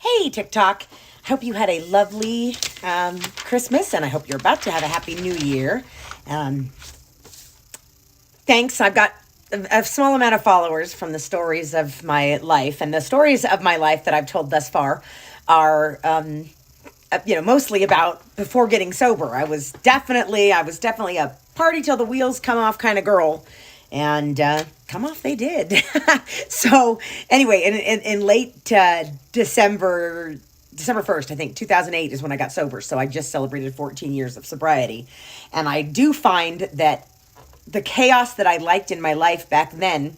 Hey, TikTok. I hope you had a lovely Christmas, and I hope you're about to have a happy new year. Um, Thanks. I've got a small amount of followers from the stories of my life, and the stories of my life that I've told thus far are, mostly about before getting sober. I was definitely a party till the wheels come off kind of girl, and come off they did. So anyway, in late December 1st, I think 2008 is when I got sober. So I just celebrated 14 years of sobriety. And I do find that the chaos that I liked in my life back then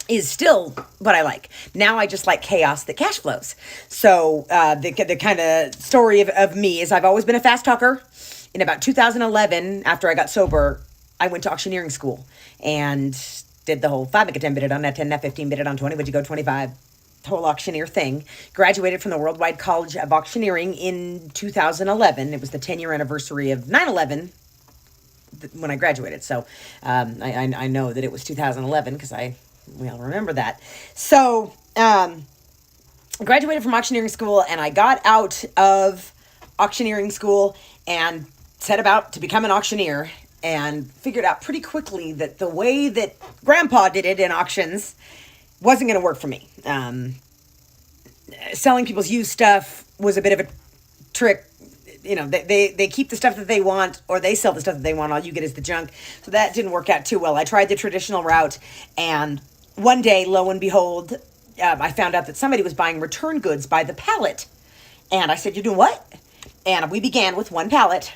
is still what I like. Now I just like chaos that cash flows. So the kind of story of me is I've always been a fast talker. In about 2011, after I got sober, I went to auctioneering school and did the whole 5 make a 10, bid it on net 10, net 15, bid it on 20, would you go 25? Whole auctioneer thing. Graduated from the Worldwide College of Auctioneering in 2011. It was the 10-year anniversary of 9/11 when I graduated. So I know that it was 2011 because we all remember that. So graduated from auctioneering school, and I got out of auctioneering school and set about to become an auctioneer, and figured out pretty quickly that the way that grandpa did it in auctions wasn't going to work for me. Selling people's used stuff was a bit of a trick. You know, they keep the stuff that they want, or they sell the stuff that they want. All you get is the junk. So that didn't work out too well. I tried the traditional route, and one day, lo and behold, I found out that somebody was buying return goods by the pallet. And I said, "You're doing what?" And we began with one pallet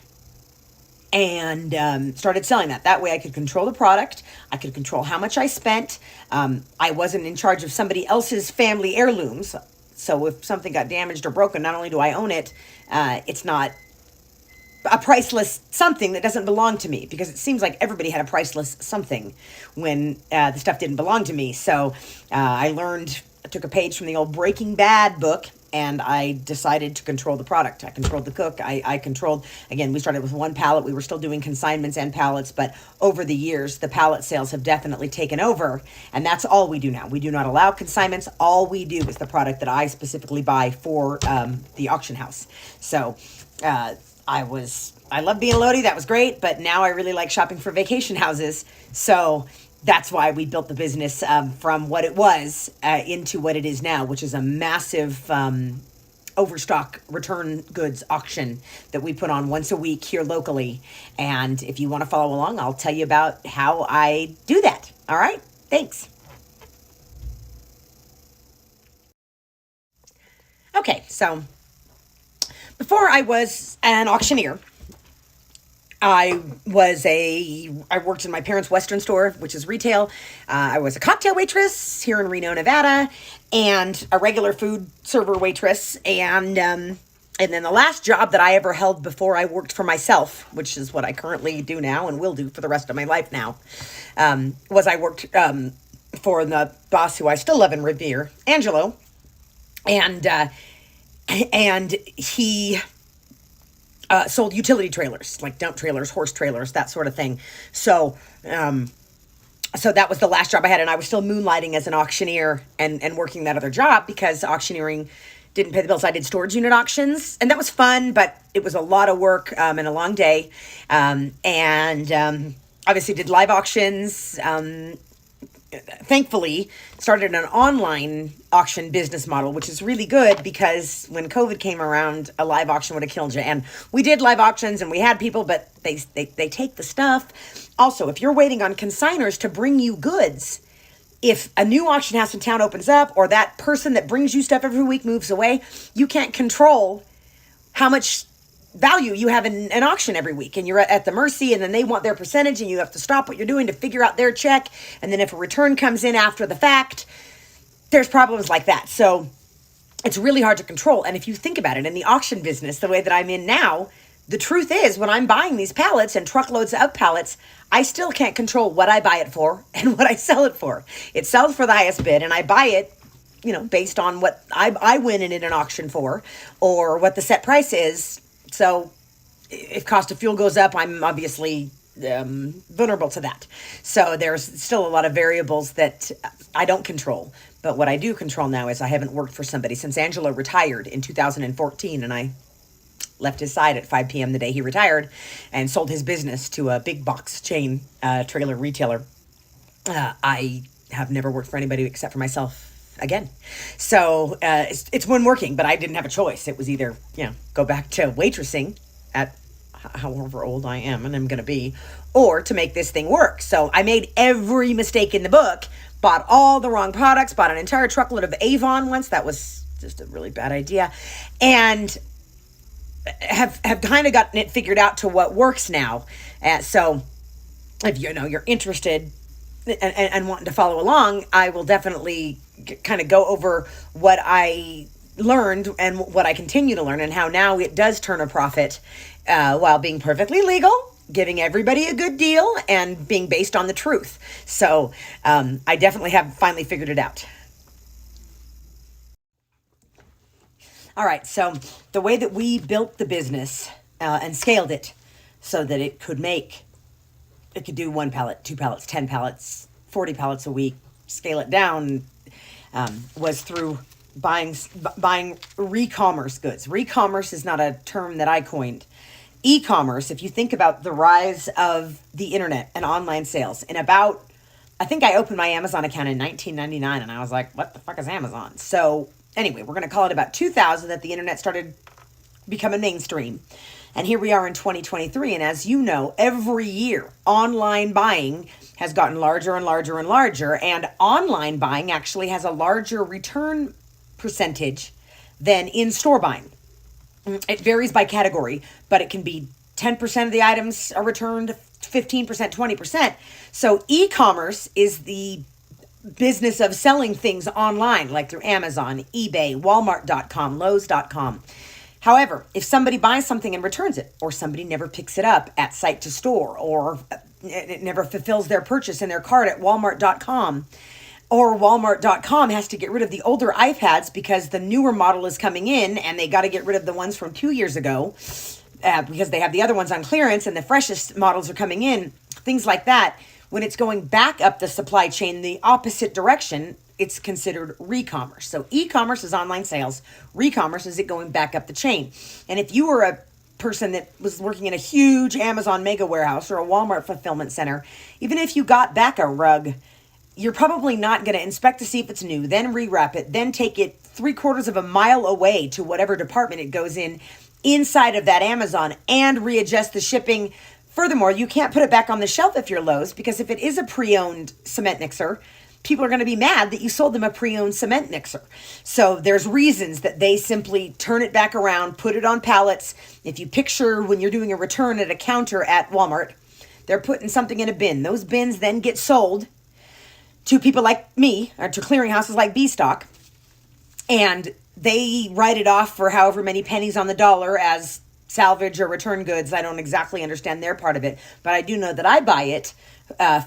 and started selling that. That way I could control the product. I could control how much I spent. I wasn't in charge of somebody else's family heirlooms. So if something got damaged or broken, not only do I own it, it's not a priceless something that doesn't belong to me, because it seems like everybody had a priceless something when the stuff didn't belong to me. So I took a page from the old Breaking Bad book, and I decided to control the product. I controlled the cook. I controlled, again, we started with one pallet. We were still doing consignments and pallets, but over the years, the pallet sales have definitely taken over, and that's all we do now. We do not allow consignments. All we do is the product that I specifically buy for the auction house. So I love being a Lodi. That was great, but now I really like shopping for vacation houses. So that's why we built the business from what it was into what it is now, which is a massive overstock return goods auction that we put on once a week here locally. And if you want to follow along, I'll tell you about how I do that. All right? Thanks. Okay, so before I was an auctioneer, I worked in my parents' Western store, which is retail. I was a cocktail waitress here in Reno, Nevada, and a regular food server waitress. And then the last job that I ever held before I worked for myself, which is what I currently do now and will do for the rest of my life now, was I worked for the boss who I still love and revere, Angelo. And he sold utility trailers, like dump trailers, horse trailers, that sort of thing. So that was the last job I had, and I was still moonlighting as an auctioneer and working that other job because auctioneering didn't pay the bills. I did storage unit auctions, and that was fun, but it was a lot of work and a long day. Obviously did live auctions. Thankfully started an online auction business model, which is really good because when COVID came around, a live auction would have killed you. And we did live auctions and we had people, but they take the stuff. Also, if you're waiting on consigners to bring you goods, if a new auction house in town opens up, or that person that brings you stuff every week moves away, you can't control how much value you have in an auction every week, and you're at the mercy, and then they want their percentage, and you have to stop what you're doing to figure out their check. And then if a return comes in after the fact, there's problems like that. So it's really hard to control. And if you think about it, in the auction business, the way that I'm in now, the truth is when I'm buying these pallets and truckloads of pallets, I still can't control what I buy it for and what I sell it for. It sells for the highest bid, and I buy it, based on what I win in an auction for, or what the set price is. So if cost of fuel goes up, I'm obviously vulnerable to that. So there's still a lot of variables that I don't control. But what I do control now is I haven't worked for somebody since Angelo retired in 2014, and I left his side at 5 p.m. the day he retired and sold his business to a big box chain trailer retailer. I have never worked for anybody except for myself again. So it's been working, but I didn't have a choice. It was either, go back to waitressing at however old I am and I'm going to be, or to make this thing work. So I made every mistake in the book, bought all the wrong products, bought an entire truckload of Avon once. That was just a really bad idea. And have kind of gotten it figured out to what works now. So if you're interested and wanting to follow along, I will definitely kind of go over what I learned and what I continue to learn and how now it does turn a profit while being perfectly legal, giving everybody a good deal, and being based on the truth. So I definitely have finally figured it out. All right, so the way that we built the business and scaled it so that it could do 1 pallet, 2 pallets, 10 pallets, 40 pallets a week, scale it down, was through buying re-commerce goods. Re-commerce is not a term that I coined. E-commerce, if you think about the rise of the internet and online sales, I think I opened my Amazon account in 1999, and I was like, what the fuck is Amazon? So anyway, we're going to call it about 2000 that the internet started becoming mainstream. And here we are in 2023. And as you know, every year, online buying has gotten larger and larger and larger. And online buying actually has a larger return percentage than in-store buying. It varies by category, but it can be 10% of the items are returned, 15%, 20%. So e-commerce is the business of selling things online, like through Amazon, eBay, Walmart.com, Lowe's.com. However, if somebody buys something and returns it, or somebody never picks it up at site to store, or it never fulfills their purchase in their cart at Walmart.com, or Walmart.com has to get rid of the older iPads because the newer model is coming in and they got to get rid of the ones from 2 years ago because they have the other ones on clearance and the freshest models are coming in, things like that. When it's going back up the supply chain, the opposite direction, it's considered re-commerce. So e-commerce is online sales. Re-commerce is it going back up the chain. And if you were a person that was working in a huge Amazon mega warehouse or a Walmart fulfillment center, even if you got back a rug, you're probably not going to inspect to see if it's new, then rewrap it, then take it 3/4 of a mile away to whatever department it goes in inside of that Amazon and readjust the shipping. Furthermore, you can't put it back on the shelf if you're Lowe's, because if it is a pre-owned cement mixer, people are going to be mad that you sold them a pre-owned cement mixer. So there's reasons that they simply turn it back around, put it on pallets. If you picture when you're doing a return at a counter at Walmart, they're putting something in a bin. Those bins then get sold to people like me, or to clearinghouses like B-Stock, and they write it off for however many pennies on the dollar as salvage or return goods. I don't exactly understand their part of it, but I do know that I buy it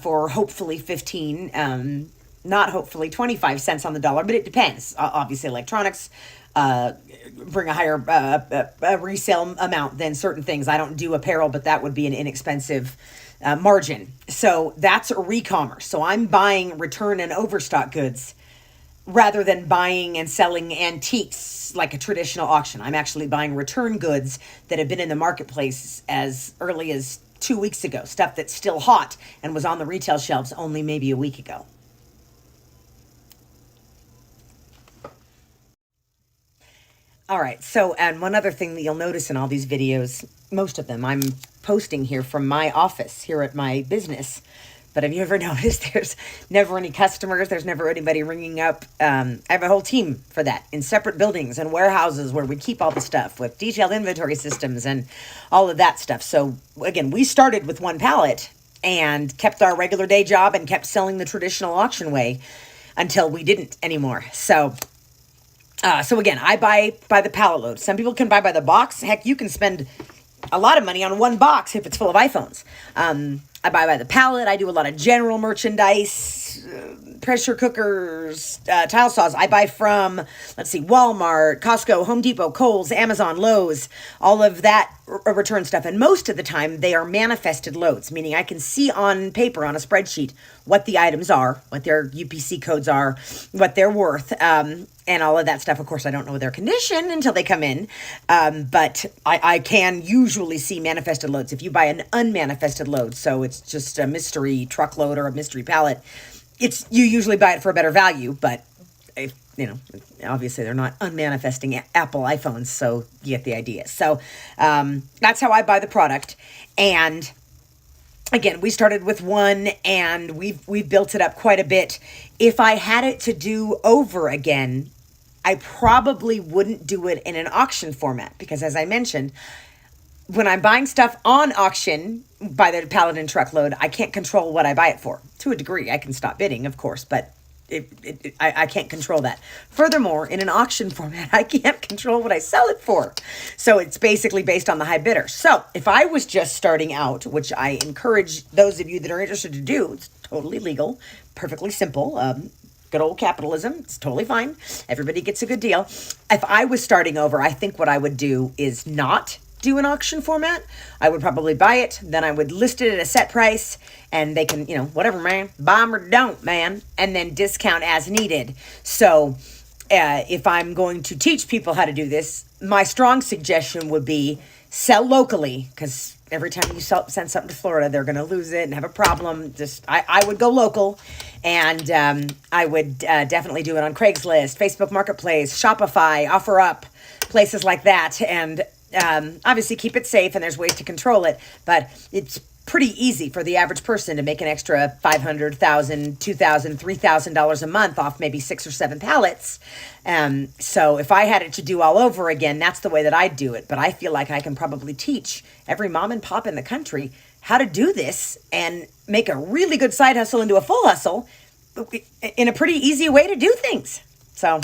for hopefully 15, not hopefully 25 cents on the dollar, but it depends. Obviously, electronics bring a higher resale amount than certain things. I don't do apparel, but that would be an inexpensive margin. So that's a re-commerce. So I'm buying return and overstock goods rather than buying and selling antiques like a traditional auction. I'm actually buying return goods that have been in the marketplace as early as 2 weeks ago, stuff that's still hot and was on the retail shelves only maybe a week ago. All right, so and one other thing that you'll notice in all these videos, most of them I'm posting here from my office here at my business. But have you ever noticed there's never any customers? There's never anybody ringing up. I have a whole team for that in separate buildings and warehouses where we keep all the stuff with detailed inventory systems and all of that stuff. So again, we started with 1 pallet and kept our regular day job and kept selling the traditional auction way until we didn't anymore. So again, I buy by the pallet load. Some people can buy by the box. Heck, you can spend a lot of money on 1 box if it's full of iPhones. I buy by the pallet. I do a lot of general merchandise, pressure cookers, tile saws. I buy from, Walmart, Costco, Home Depot, Kohl's, Amazon, Lowe's, all of that return stuff. And most of the time, they are manifested loads, meaning I can see on paper, on a spreadsheet, what the items are, what their UPC codes are, what they're worth, and all of that stuff. Of course, I don't know their condition until they come in, but I can usually see manifested loads. If you buy an unmanifested load, so it's just a mystery truckload or a mystery pallet, you usually buy it for a better value, but if, obviously they're not unmanifesting Apple iPhones, so you get the idea. So that's how I buy the product. And again, we started with one, and we've built it up quite a bit. If I had it to do over again, I probably wouldn't do it in an auction format, because as I mentioned, when I'm buying stuff on auction by the Paladin truckload, I can't control what I buy it for. To a degree, I can stop bidding, of course, but I can't control that. Furthermore, in an auction format, I can't control what I sell it for. So it's basically based on the high bidder. So if I was just starting out, which I encourage those of you that are interested to do, it's totally legal, perfectly simple, good old capitalism, it's totally fine. Everybody gets a good deal. If I was starting over, I think what I would do is not do an auction format. I would probably buy it, then I would list it at a set price, and they can, whatever, man, buy them or don't, man, and then discount as needed. So if I'm going to teach people how to do this, my strong suggestion would be sell locally, because every time you send something to Florida, they're going to lose it and have a problem. I would go local, and I would definitely do it on Craigslist, Facebook Marketplace, Shopify, OfferUp, places like that, and obviously keep it safe, and there's ways to control it, but it's pretty easy for the average person to make an extra $500, $1,000, $2,000, $3,000 a month off maybe 6 or 7 pallets. So if I had it to do all over again, that's the way that I'd do it. But I feel like I can probably teach every mom and pop in the country how to do this and make a really good side hustle into a full hustle in a pretty easy way to do things. So